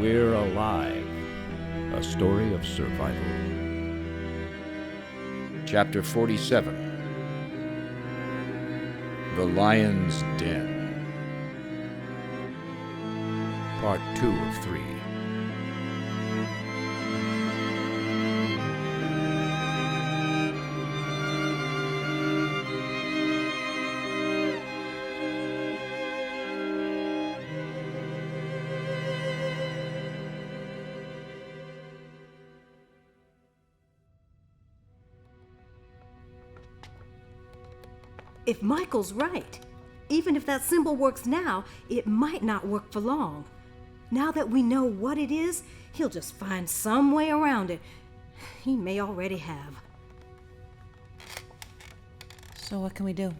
We're Alive, a story of survival. Chapter 47, The Lion's Den. Part 2 of 3. If Michael's right, even if that symbol works now, it might not work for long. Now that we know what it is, he'll just find some way around it. He may already have. So what can we do?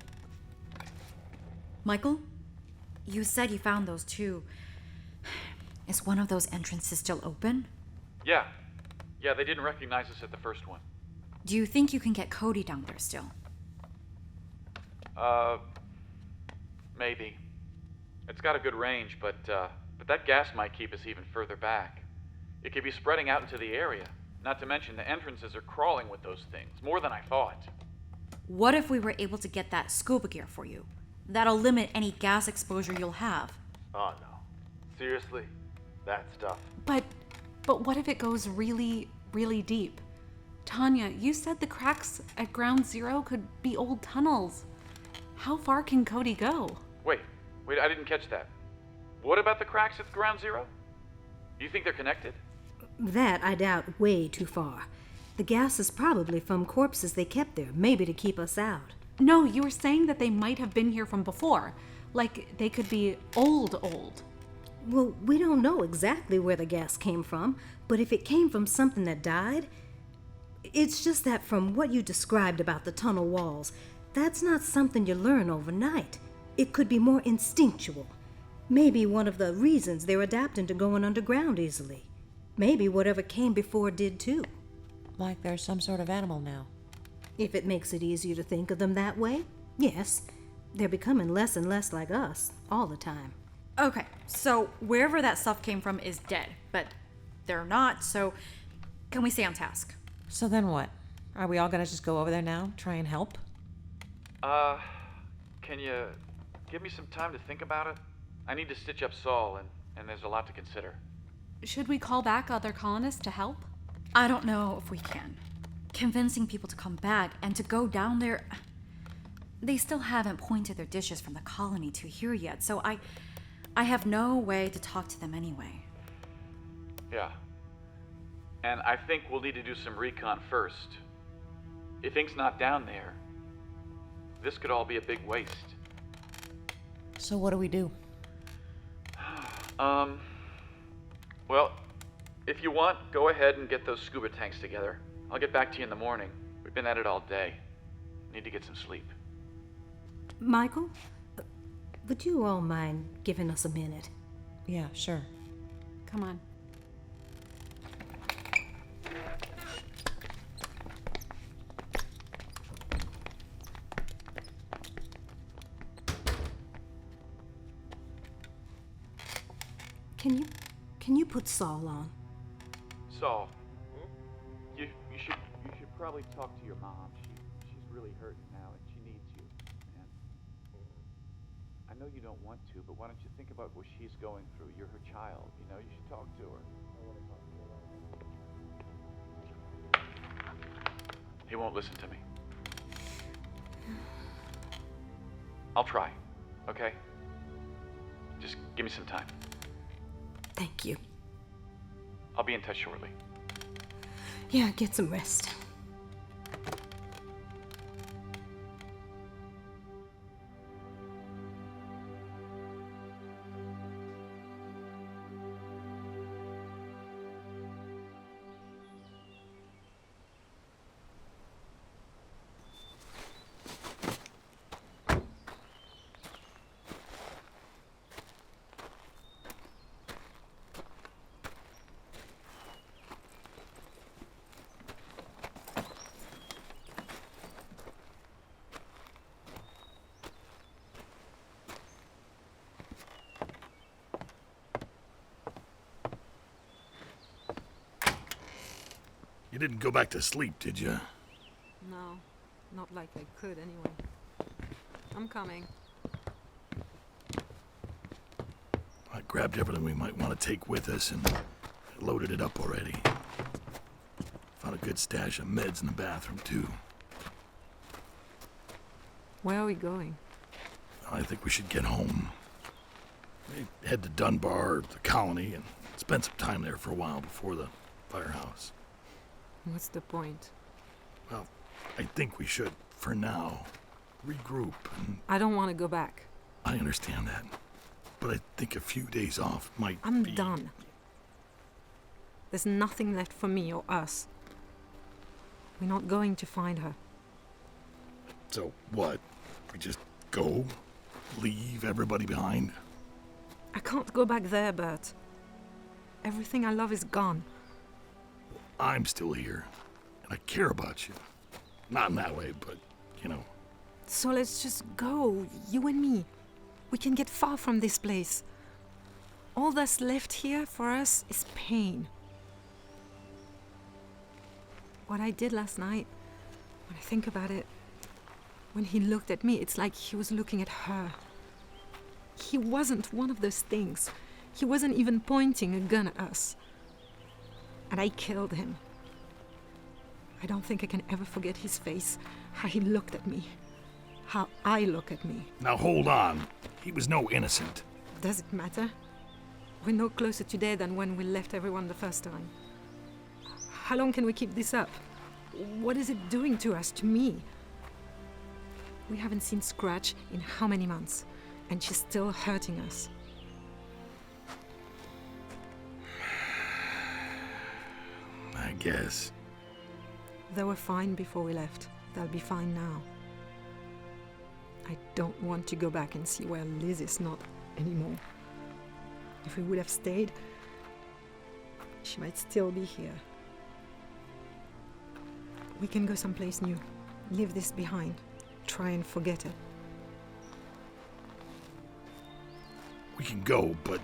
Michael, you said you found those two. Is one of those entrances still open? Yeah, they didn't recognize us at the first one. Do you think you can get KODI down there still? Maybe. It's got a good range, but that gas might keep us even further back. It could be spreading out into the area. Not to mention the entrances are crawling with those things, more than I thought. What if we were able to get that scuba gear for you? That'll limit any gas exposure you'll have. Oh no. Seriously? That stuff? But what if it goes really, really deep? Tanya, you said the cracks at Ground Zero could be old tunnels. How far can KODI go? Wait, I didn't catch that. What about the cracks at Ground Zero? Do you think they're connected? That I doubt way too far. The gas is probably from corpses they kept there, maybe to keep us out. No, you were saying that they might have been here from before. Like, they could be old. Well, we don't know exactly where the gas came from, but if it came from something that died, it's just that from what you described about the tunnel walls, that's not something you learn overnight. It could be more instinctual. Maybe one of the reasons they're adapting to going underground easily. Maybe whatever came before did too. Like they're some sort of animal now. If it makes it easier to think of them that way, yes. They're becoming less and less like us all the time. Okay, so wherever that stuff came from is dead, but they're not, so can we stay on task? So then what? Are we all gonna just go over there now, try and help? Can you give me some time to think about it? I need to stitch up Saul, and there's a lot to consider. Should we call back other colonists to help? I don't know if we can. Convincing people to come back and to go down there... They still haven't pointed their dishes from the colony to here yet, so I have no way to talk to them anyway. Yeah. And I think we'll need to do some recon first. If Ink's not down there, this could all be a big waste. So what do we do? Well, if you want, go ahead and get those scuba tanks together. I'll get back to you in the morning. We've been at it all day. Need to get some sleep. Michael, would you all mind giving us a minute? Yeah, sure. Come on. Can you put Saul on? Saul, you should probably talk to your mom. She's really hurting now, and she needs you. And I know you don't want to, but why don't you think about what she's going through? You're her child. You know, you should talk to her. He won't listen to me. I'll try. Okay? Just give me some time. Thank you. I'll be in touch shortly. Yeah, get some rest. You didn't go back to sleep, did you? No, not like I could anyway. I'm coming. I grabbed everything we might want to take with us and loaded it up already. Found a good stash of meds in the bathroom, too. Where are we going? I think we should get home. We head to Dunbar, the colony, and spend some time there for a while before the firehouse. What's the point? Well, I think we should, for now, regroup and... I don't want to go back. I understand that. But I think a few days off might I'm be... done. There's nothing left for me or us. We're not going to find her. So what? We just go? Leave everybody behind? I can't go back there, Bert. Everything I love is gone. I'm still here, and I care about you. Not in that way, but, you know. So let's just go, you and me. We can get far from this place. All that's left here for us is pain. What I did last night, when I think about it, when he looked at me, it's like he was looking at her. He wasn't one of those things. He wasn't even pointing a gun at us. And I killed him. I don't think I can ever forget his face, how he looked at me, how I look at me. Now hold on. He was no innocent. Does it matter? We're no closer today than when we left everyone the first time. How long can we keep this up? What is it doing to us, to me? We haven't seen Scratch in how many months, and she's still hurting us. I guess. They were fine before we left. They'll be fine now. I don't want to go back and see where Liz is not anymore. If we would have stayed, she might still be here. We can go someplace new. Leave this behind. Try and forget it. We can go, but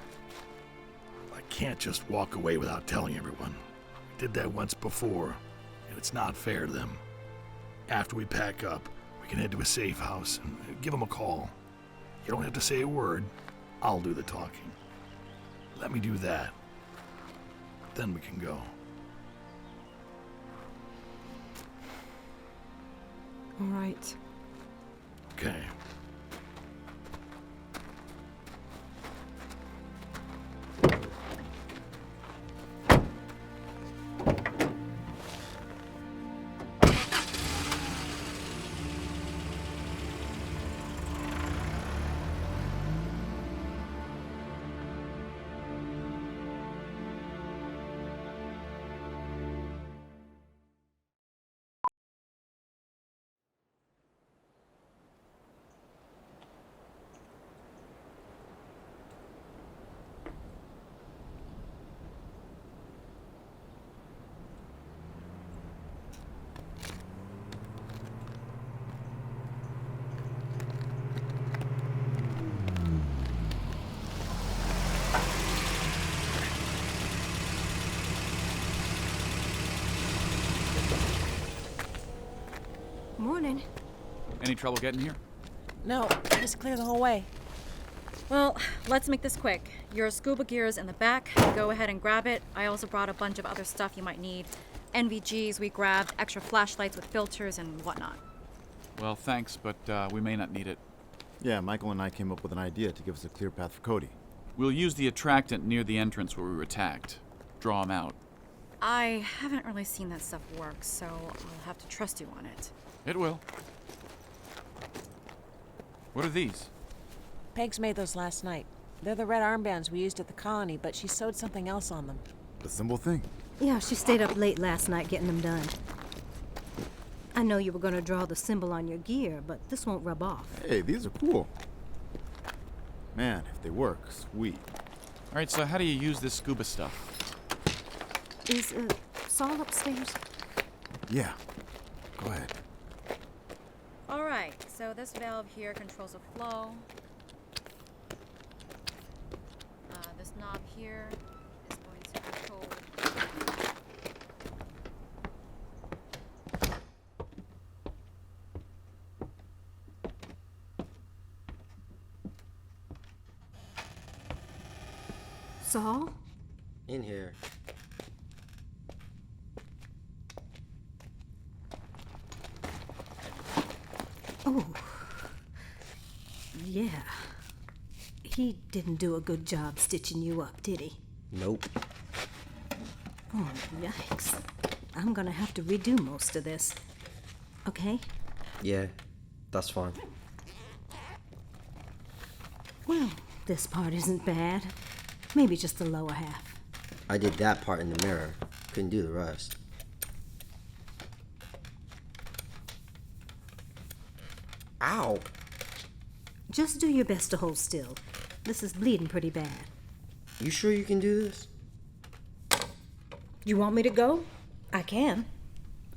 I can't just walk away without telling everyone. We did that once before, and it's not fair to them. After we pack up, we can head to a safe house and give them a call. You don't have to say a word. I'll do the talking. Let me do that. Then we can go. All right. Okay. Morning. Any trouble getting here? No, just clear the whole way. Well, let's make this quick. Your scuba gear is in the back. Go ahead and grab it. I also brought a bunch of other stuff you might need. NVGs we grabbed, extra flashlights with filters and whatnot. Well, thanks, but we may not need it. Yeah, Michael and I came up with an idea to give us a clear path for KODI. We'll use the attractant near the entrance where we were attacked. Draw him out. I haven't really seen that stuff work, so I'll have to trust you on it. It will. What are these? Pegs made those last night. They're the red armbands we used at the colony, but she sewed something else on them. The symbol thing? Yeah, she stayed up late last night getting them done. I know you were going to draw the symbol on your gear, but this won't rub off. Hey, these are cool. Man, if they work, sweet. All right, so how do you use this scuba stuff? Is Saul upstairs? Yeah. Go ahead. All right, so this valve here controls the flow. This knob here is going to control Saul? In here. Oh. Yeah. He didn't do a good job stitching you up, did he? Nope. Oh, yikes. I'm gonna have to redo most of this. Okay? Yeah, that's fine. Well, this part isn't bad. Maybe just the lower half. I did that part in the mirror. Couldn't do the rest. Ow! Just do your best to hold still. This is bleeding pretty bad. You sure you can do this? You want me to go? I can.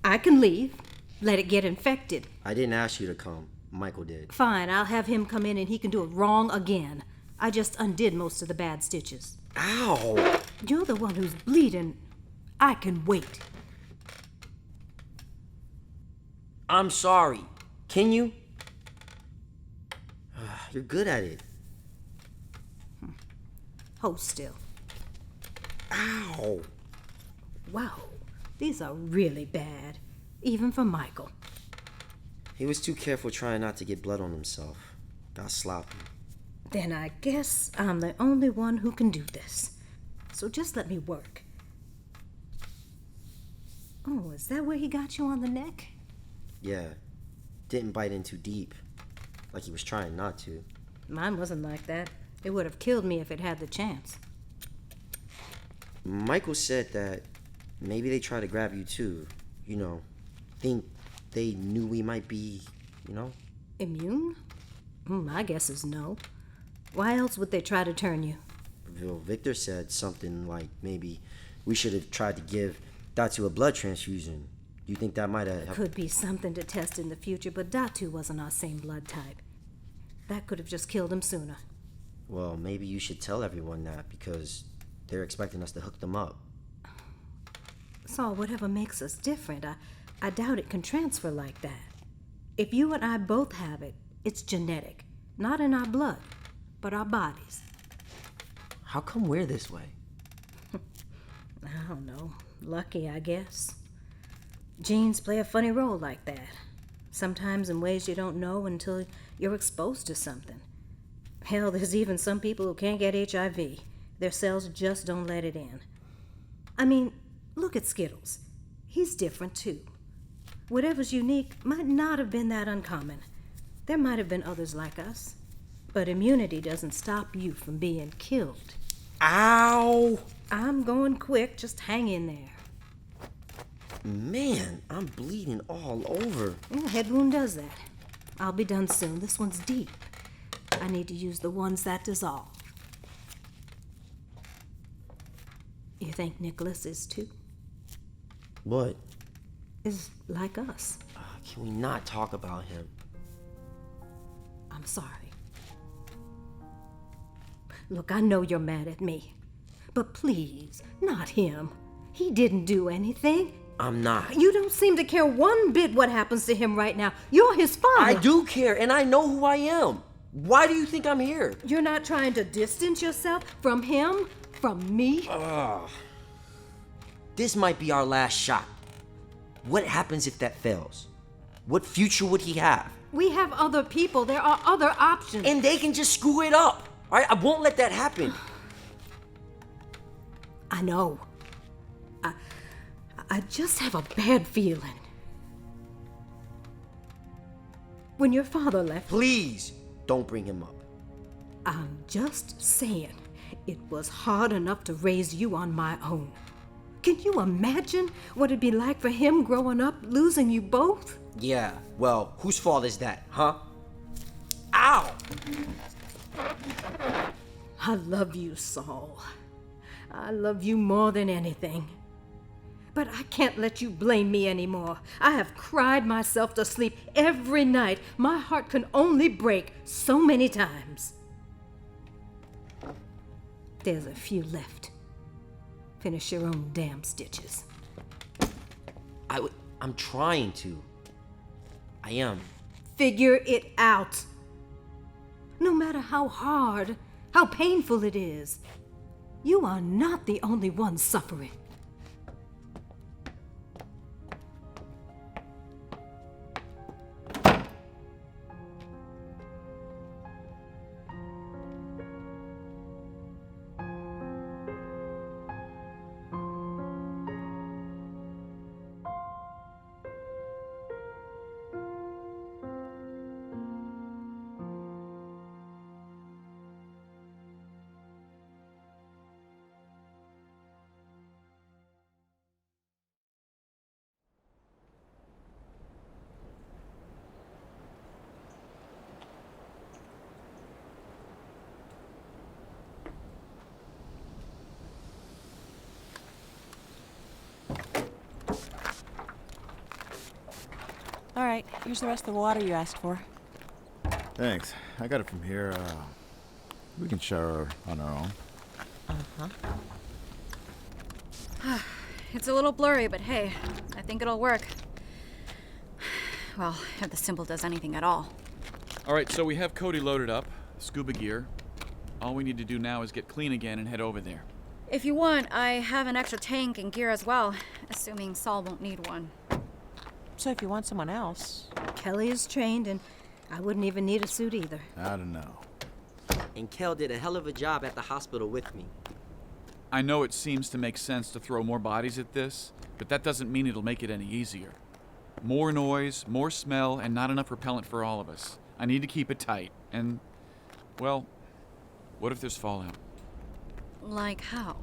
I can leave. Let it get infected. I didn't ask you to come. Michael did. Fine, I'll have him come in and he can do it wrong again. I just undid most of the bad stitches. Ow! You're the one who's bleeding. I can wait. I'm sorry. Can you? You're good at it. Hold still. Ow! Wow, these are really bad. Even for Michael. He was too careful trying not to get blood on himself. Got sloppy. Then I guess I'm the only one who can do this. So just let me work. Oh, is that where he got you on the neck? Yeah. Didn't bite in too deep. Like he was trying not to. Mine wasn't like that. It would have killed me if it had the chance. Michael said that maybe they tried to grab you too. You know, think they knew we might be, you know? Immune? My guess is no. Why else would they try to turn you? Well, Victor said something like maybe we should have tried to give Datu a blood transfusion. Do you think that might have... Could be something to test in the future, but Datu wasn't our same blood type. That could have just killed him sooner. Well, maybe you should tell everyone that because they're expecting us to hook them up. Saul, whatever makes us different, I doubt it can transfer like that. If you and I both have it, it's genetic. Not in our blood, but our bodies. How come we're this way? I don't know. Lucky, I guess. Genes play a funny role like that. Sometimes in ways you don't know until you're exposed to something. Hell, there's even some people who can't get HIV. Their cells just don't let it in. I mean, look at Skittles. He's different too. Whatever's unique might not have been that uncommon. There might have been others like us. But immunity doesn't stop you from being killed. Ow! I'm going quick. Just hang in there. Man, I'm bleeding all over. A head wound does that. I'll be done soon. This one's deep. I need to use the ones that dissolve. You think Nicholas is too? What? Is like us. Can we not talk about him? I'm sorry. Look, I know you're mad at me. But please, not him. He didn't do anything. I'm not. You don't seem to care one bit what happens to him right now. You're his father. I do care, and I know who I am. Why do you think I'm here? You're not trying to distance yourself from him? From me? This might be our last shot. What happens if that fails? What future would he have? We have other people. There are other options. And they can just screw it up. All right, I won't let that happen. I know. I just have a bad feeling. When your father left... Please, don't bring him up. I'm just saying, it was hard enough to raise you on my own. Can you imagine what it'd be like for him growing up, losing you both? Yeah, well, whose fault is that, huh? Ow! I love you, Saul. I love you more than anything. But I can't let you blame me anymore. I have cried myself to sleep every night. My heart can only break so many times. There's a few left. Finish your own damn stitches. I'm trying to. I am. Figure it out. No matter how hard, how painful it is. You are not the only one suffering. All right, here's the rest of the water you asked for. Thanks. I got it from here. We can shower on our own. It's a little blurry, but hey, I think it'll work. Well, if the symbol does anything at all. All right, so we have KODI loaded up, scuba gear. All we need to do now is get clean again and head over there. If you want, I have an extra tank and gear as well, assuming Saul won't need one. So if you want someone else... Kelly is trained, and I wouldn't even need a suit either. I don't know. And Kel did a hell of a job at the hospital with me. I know it seems to make sense to throw more bodies at this, but that doesn't mean it'll make it any easier. More noise, more smell, and not enough repellent for all of us. I need to keep it tight, and, well, what if there's fallout? Like how?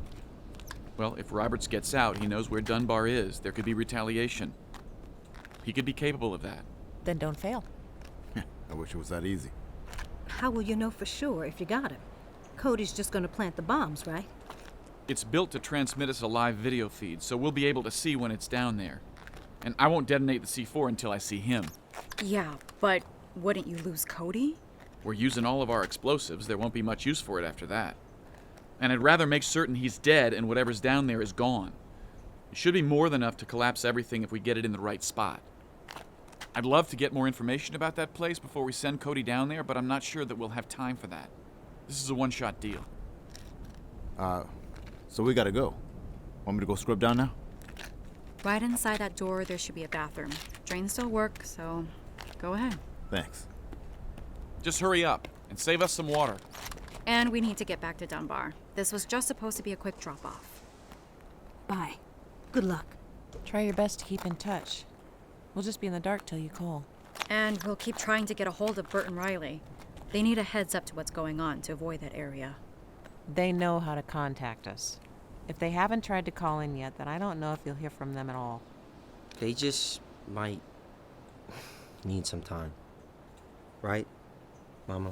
Well, if Roberts gets out, he knows where Dunbar is. There could be retaliation. He could be capable of that. Then don't fail. I wish it was that easy. How will you know for sure if you got him? Cody's just gonna plant the bombs, right? It's built to transmit us a live video feed, so we'll be able to see when it's down there. And I won't detonate the C4 until I see him. Yeah, but wouldn't you lose Cody? We're using all of our explosives. There won't be much use for it after that. And I'd rather make certain he's dead and whatever's down there is gone. It should be more than enough to collapse everything if we get it in the right spot. I'd love to get more information about that place before we send Cody down there, but I'm not sure that we'll have time for that. This is a one-shot deal. So we gotta go. Want me to go scrub down now? Right inside that door, there should be a bathroom. Drains still work, so go ahead. Thanks. Just hurry up and save us some water. And we need to get back to Dunbar. This was just supposed to be a quick drop-off. Bye. Good luck. Try your best to keep in touch. We'll just be in the dark till you call. And we'll keep trying to get a hold of Bert and Riley. They need a heads up to what's going on to avoid that area. They know how to contact us. If they haven't tried to call in yet, then I don't know if you'll hear from them at all. They just might need some time. Right, Mama?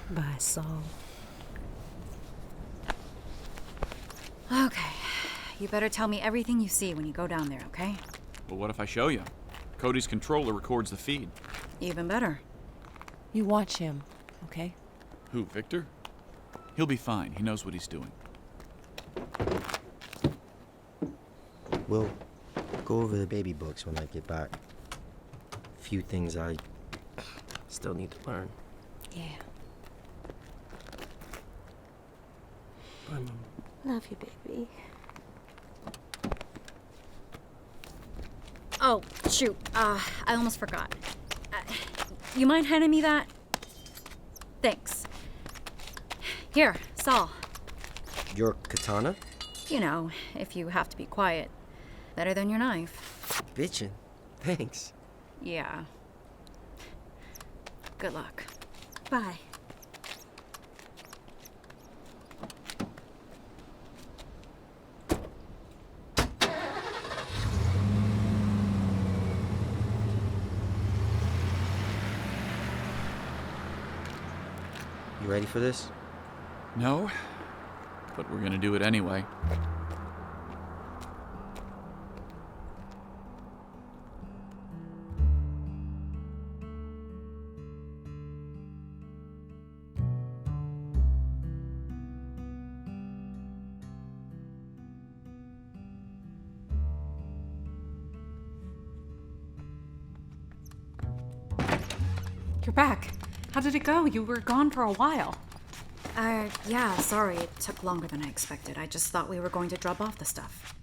Bye, Saul. Okay. You better tell me everything you see when you go down there, okay? Well, what if I show you? Cody's controller records the feed. Even better. You watch him, okay? Who, Victor? He'll be fine. He knows what he's doing. We'll go over the baby books when I get back. A few things I still need to learn. Yeah. Bye, Mama. Love you, baby. Oh, shoot. I almost forgot. You mind handing me that? Thanks. Here, Saul. Your katana? You know, if you have to be quiet. Better than your knife. Bitchin'. Thanks. Yeah. Good luck. Bye. You ready for this? No, but we're gonna do it anyway. You're back. How did it go? You were gone for a while. Yeah, sorry. It took longer than I expected. I just thought we were going to drop off the stuff.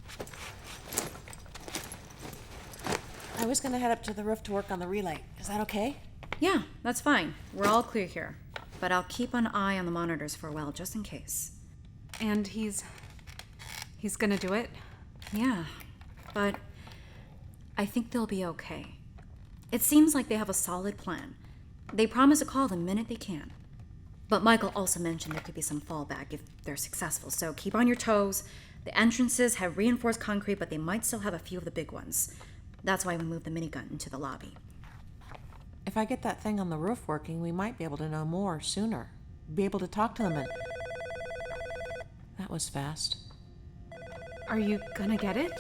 I was going to head up to the roof to work on the relay. Is that okay? Yeah, that's fine. We're all clear here. But I'll keep an eye on the monitors for a while, just in case. And he's gonna do it? Yeah, but I think they'll be okay. It seems like they have a solid plan. They promise to call the minute they can. But Michael also mentioned there could be some fallback if they're successful, so keep on your toes. The entrances have reinforced concrete, but they might still have a few of the big ones. That's why we moved the minigun into the lobby. If I get that thing on the roof working, we might be able to know more sooner. Be able to talk to them and... That was fast. Are you gonna get it?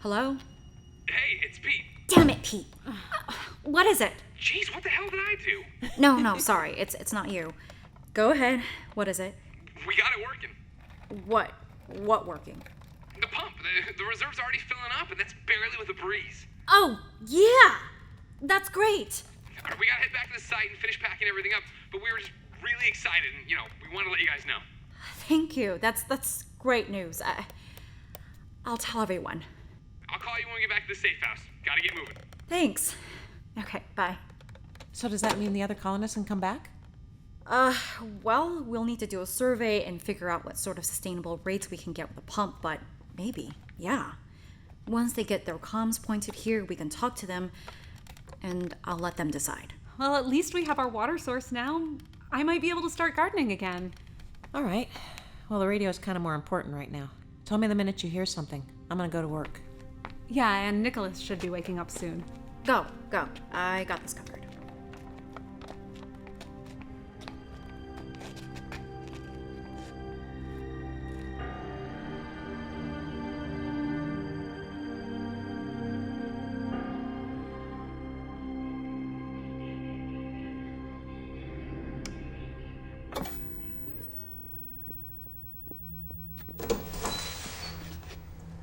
Hello? Hey, it's Pete. Damn it, Pete. What is it? Jeez, what the hell did I do? No, sorry. It's not you. Go ahead. What is it? We got it working. What working? The pump. The reserve's already filling up, and that's barely with a breeze. Oh, yeah! That's great. All right, we gotta head back to the site and finish packing everything up, but we were just really excited, and, we wanted to let you guys know. Thank you. That's great news. I'll tell everyone. I'll call you when we get back to the safe house. Gotta get moving. Thanks. Okay, bye. So does that mean the other colonists can come back? Well, we'll need to do a survey and figure out what sort of sustainable rates we can get with the pump, but maybe, yeah. Once they get their comms pointed here, we can talk to them, and I'll let them decide. Well, at least we have our water source now. I might be able to start gardening again. All right. Well, the radio's kind of more important right now. Tell me the minute you hear something. I'm gonna go to work. Yeah, and Nicholas should be waking up soon. Go. I got this covered.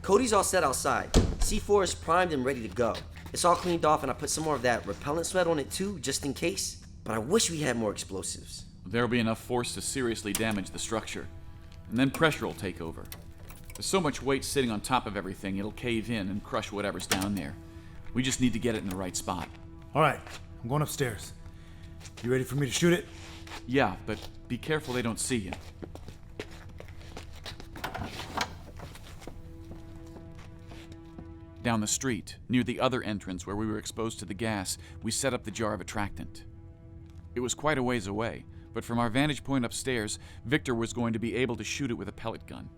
KODI's all set outside. C4 is primed and ready to go. It's all cleaned off, and I put some more of that repellent sweat on it too, just in case. But I wish we had more explosives. There'll be enough force to seriously damage the structure. And then pressure will take over. There's so much weight sitting on top of everything, it'll cave in and crush whatever's down there. We just need to get it in the right spot. All right, I'm going upstairs. You ready for me to shoot it? Yeah, but be careful they don't see you. Down the street, near the other entrance where we were exposed to the gas, we set up the jar of attractant. It was quite a ways away, but from our vantage point upstairs, Victor was going to be able to shoot it with a pellet gun.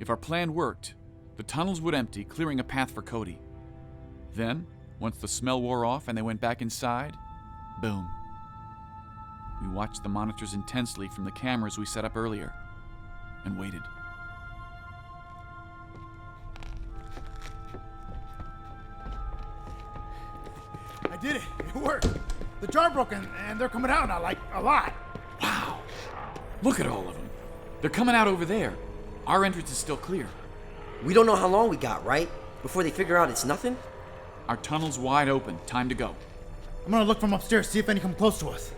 If our plan worked, the tunnels would empty, clearing a path for KODI. Then, once the smell wore off and they went back inside, boom. We watched the monitors intensely from the cameras we set up earlier, and waited. I did it. It worked. The jar broke and they're coming out now, like a lot. Wow. Look at all of them. They're coming out over there. Our entrance is still clear. We don't know how long we got, right? Before they figure out it's nothing? Our tunnel's wide open. Time to go. I'm gonna look from upstairs, see if any come close to us.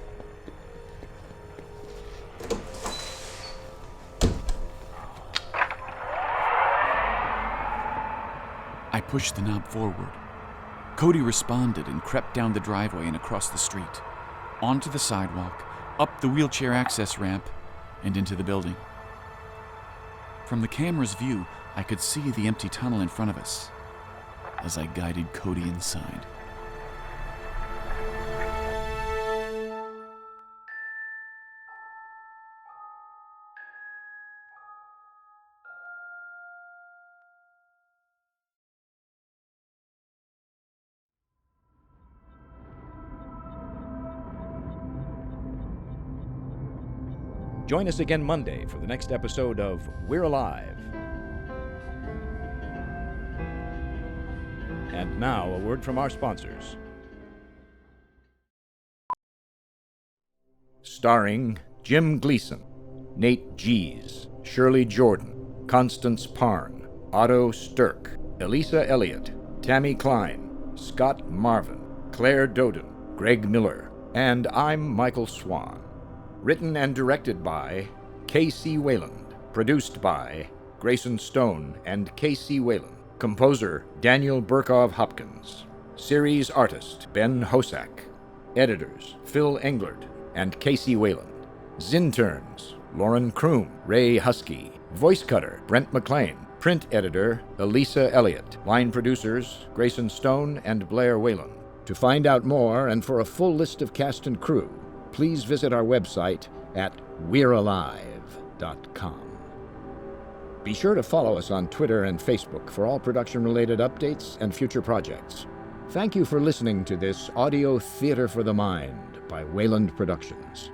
I pushed the knob forward. KODI responded and crept down the driveway and across the street, onto the sidewalk, up the wheelchair access ramp, and into the building. From the camera's view, I could see the empty tunnel in front of us as I guided KODI inside. Join us again Monday for the next episode of We're Alive. And now, a word from our sponsors. Starring Jim Gleason, Nate Gies, Shirley Jordan, Constance Parn, Otto Stirk, Elisa Elliott, Tammy Klein, Scott Marvin, Claire Doden, Greg Miller, and I'm Michael Swan. Written and directed by Kc Wayland. Produced by Grayson Stone and Kc Wayland. Composer Daniel Burkov Hopkins. Series artist Ben Hosak. Editors Phil Englert and Kc Wayland. Zinterns Lauren Kroom, Ray Husky. Voice cutter Brent McLean. Print editor Elisa Elliott. Line producers Grayson Stone and Blair Whalen. To find out more and for a full list of cast and crew, please visit our website at we'realive.com. Be sure to follow us on Twitter and Facebook for all production-related updates and future projects. Thank you for listening to this audio theater for the mind by Wayland Productions.